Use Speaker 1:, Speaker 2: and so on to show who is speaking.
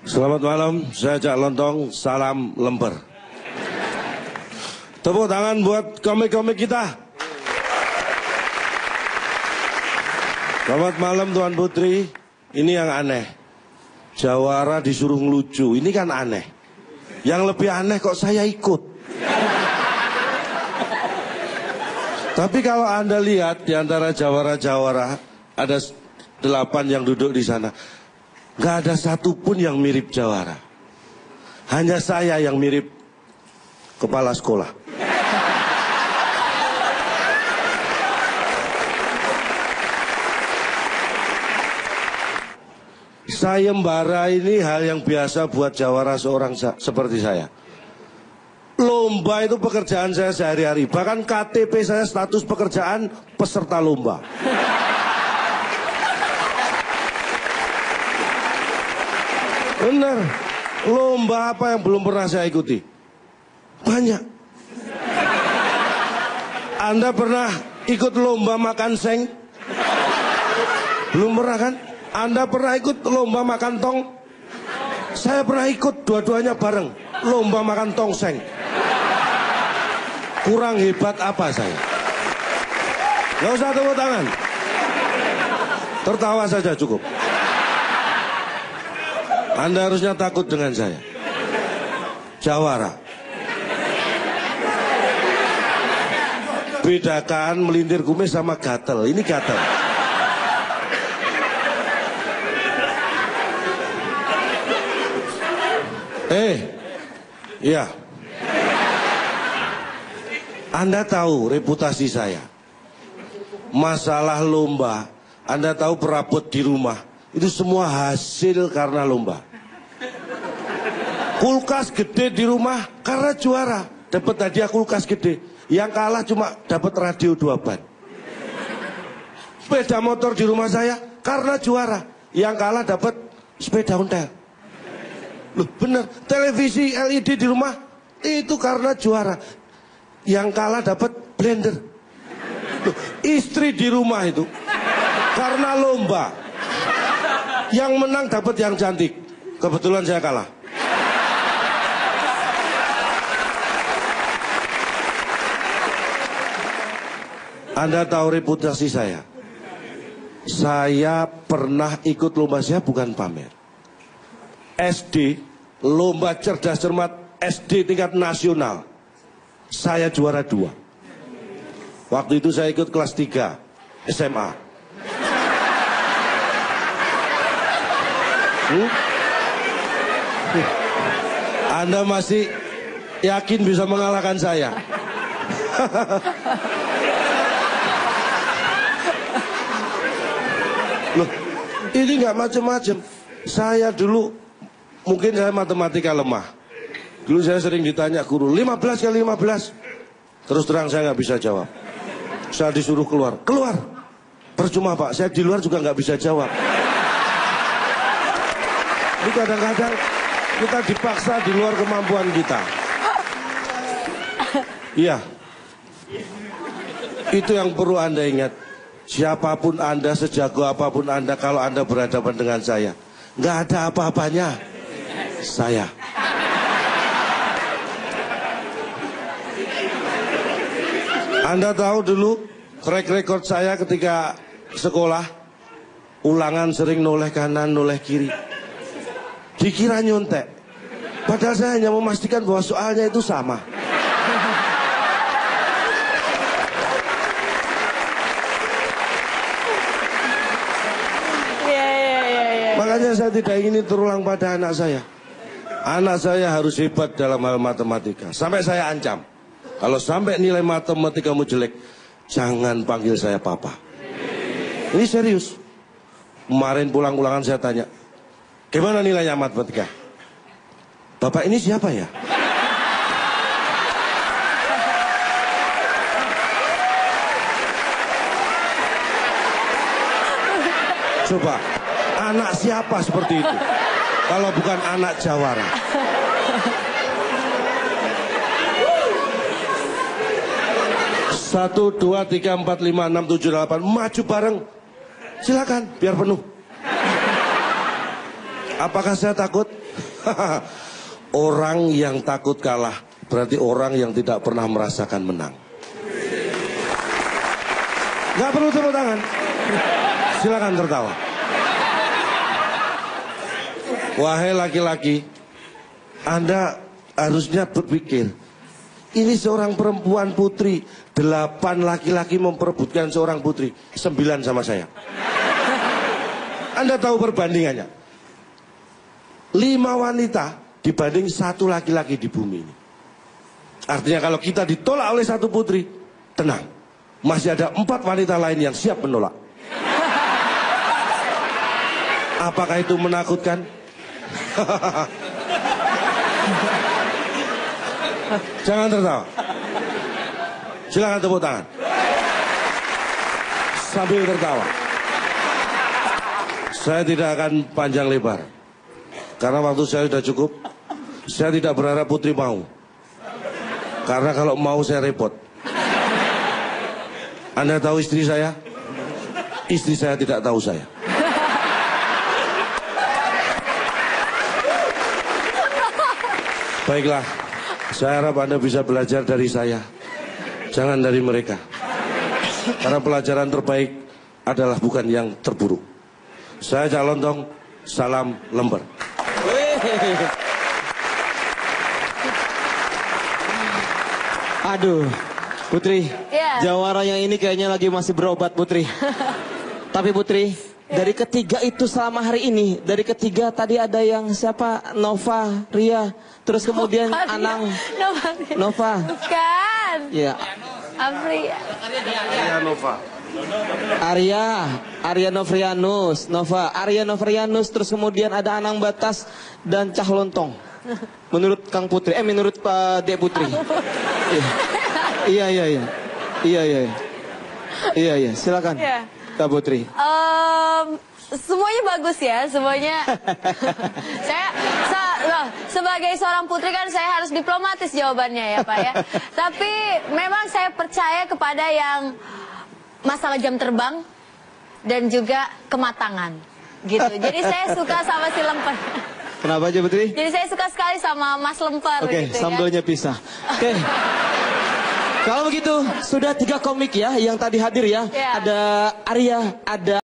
Speaker 1: Selamat malam, saya Cak Lontong, salam lemper. Tepuk tangan buat komik-komik kita. Selamat malam Tuan Putri. Ini yang aneh, jawara disuruh ngelucu, ini kan aneh. Yang lebih aneh kok saya ikut. Tapi kalau Anda lihat di antara jawara-jawara, ada 8 yang duduk di sana. Gak ada satupun yang mirip jawara. Hanya saya yang mirip kepala sekolah. Sayembara ini hal yang biasa buat jawara seorang seperti saya. Lomba itu pekerjaan saya sehari-hari. Bahkan KTP saya status pekerjaan peserta lomba. Benar, lomba apa yang belum pernah saya ikuti? Banyak. Anda pernah ikut lomba makan seng? Belum pernah kan? Anda pernah ikut lomba makan tong? Saya pernah ikut dua-duanya bareng. Lomba makan tong seng. Kurang hebat apa saya? Gak usah tepuk tangan. Tertawa saja cukup. Anda harusnya takut dengan saya. Jawara. Bedakan melintir kumis sama gatel. Ini gatel. Iya. Anda tahu reputasi saya. Masalah lomba, Anda tahu perabot di rumah, itu semua hasil karena lomba. Kulkas gede di rumah karena juara, dapat hadiah kulkas gede. Yang kalah cuma dapat radio 2 ban. Sepeda motor di rumah saya karena juara, yang kalah dapat sepeda ontel. Loh bener, televisi LED di rumah itu karena juara, yang kalah dapat blender. Loh, istri di rumah itu karena lomba, yang menang dapat yang cantik. Kebetulan saya kalah. Anda tahu reputasi saya. Saya pernah ikut lomba, saya bukan pamer. SD, lomba cerdas cermat SD tingkat nasional. Saya juara 2. Waktu itu saya ikut kelas 3 SMA. Anda masih yakin bisa mengalahkan saya? Loh, ini nggak macem-macem. Saya dulu, mungkin saya matematika lemah. Dulu saya sering ditanya guru, 15 kali 15. Terus terang saya nggak bisa jawab. Saya disuruh keluar. Keluar. Percuma Pak, saya di luar juga nggak bisa jawab. Ini kadang-kadang kita dipaksa di luar kemampuan kita. Iya. Itu yang perlu Anda ingat. Siapapun Anda, sejago apapun Anda, kalau Anda berhadapan dengan saya, nggak ada apa-apanya. Saya. Anda tahu dulu track record saya ketika sekolah, ulangan sering noleh kanan, noleh kiri. Dikira nyontek. Padahal saya hanya memastikan bahwa soalnya itu sama. Makanya saya tidak ingin terulang pada anak saya. Anak saya harus hebat dalam hal matematika. Sampai saya ancam, kalau sampai nilai matematikamu jelek, jangan panggil saya papa. Ini serius. Kemarin pulang ulangan saya tanya, gimana nilainya matematika? Bapak ini siapa ya? Coba, anak siapa seperti itu? Kalau bukan anak jawara. Satu, 2, 3, 4, 5, 6, 7, 8. Maju bareng. Silakan, biar penuh. Apakah saya takut? Orang yang takut kalah berarti orang yang tidak pernah merasakan menang. Gak perlu tepuk tangan. Silakan tertawa. Wahai laki-laki, Anda harusnya berpikir, ini seorang perempuan putri, 8 laki-laki memperebutkan seorang putri, 9 sama saya. Anda tahu perbandingannya? 5 wanita dibanding 1 laki-laki di bumi ini. Artinya kalau kita ditolak oleh 1 putri, tenang, masih ada 4 wanita lain yang siap menolak. Apakah itu menakutkan? Jangan tertawa. Silakan tepuk tangan sambil tertawa. Saya tidak akan panjang lebar karena waktu saya sudah cukup. Saya tidak berharap putri mau, karena kalau mau saya repot. Anda tahu istri saya? Istri saya tidak tahu saya. Baiklah, saya harap Anda bisa belajar dari saya, jangan dari mereka. Karena pelajaran terbaik adalah bukan yang terburuk. Saya Cak Lontong, salam lembar.
Speaker 2: Aduh, Putri, jawara yang ini kayaknya lagi masih berobat, Putri. Tapi Putri, dari ketiga itu selama hari ini, dari ketiga tadi ada yang siapa? Nova, Ria, terus kemudian Anang. Nova.
Speaker 3: Bukan.
Speaker 2: Ya.
Speaker 3: Afria.
Speaker 1: Arya Nova.
Speaker 2: Arya Novrianus, Nova, Arya Novrianus, terus kemudian ada Anang Batas dan Cah Lontong. Menurut Kang Putri, menurut Pak Dek Putri. Iya, silakan.
Speaker 3: Yeah.
Speaker 2: Kak Putri.
Speaker 3: Semuanya bagus ya, semuanya. Sebagai seorang putri kan saya harus diplomatis jawabannya ya Pak ya. Tapi memang saya percaya kepada yang masalah jam terbang dan juga kematangan gitu. Jadi saya suka sama si lemper.
Speaker 2: Kenapa aja Putri?
Speaker 3: Jadi saya suka sekali sama Mas Lemper.
Speaker 2: Oke,
Speaker 3: gitu,
Speaker 2: sambelnya pisah. Oke. Kalau begitu sudah 3 komik ya yang tadi hadir ya.
Speaker 3: Yeah.
Speaker 2: Ada Arya, ada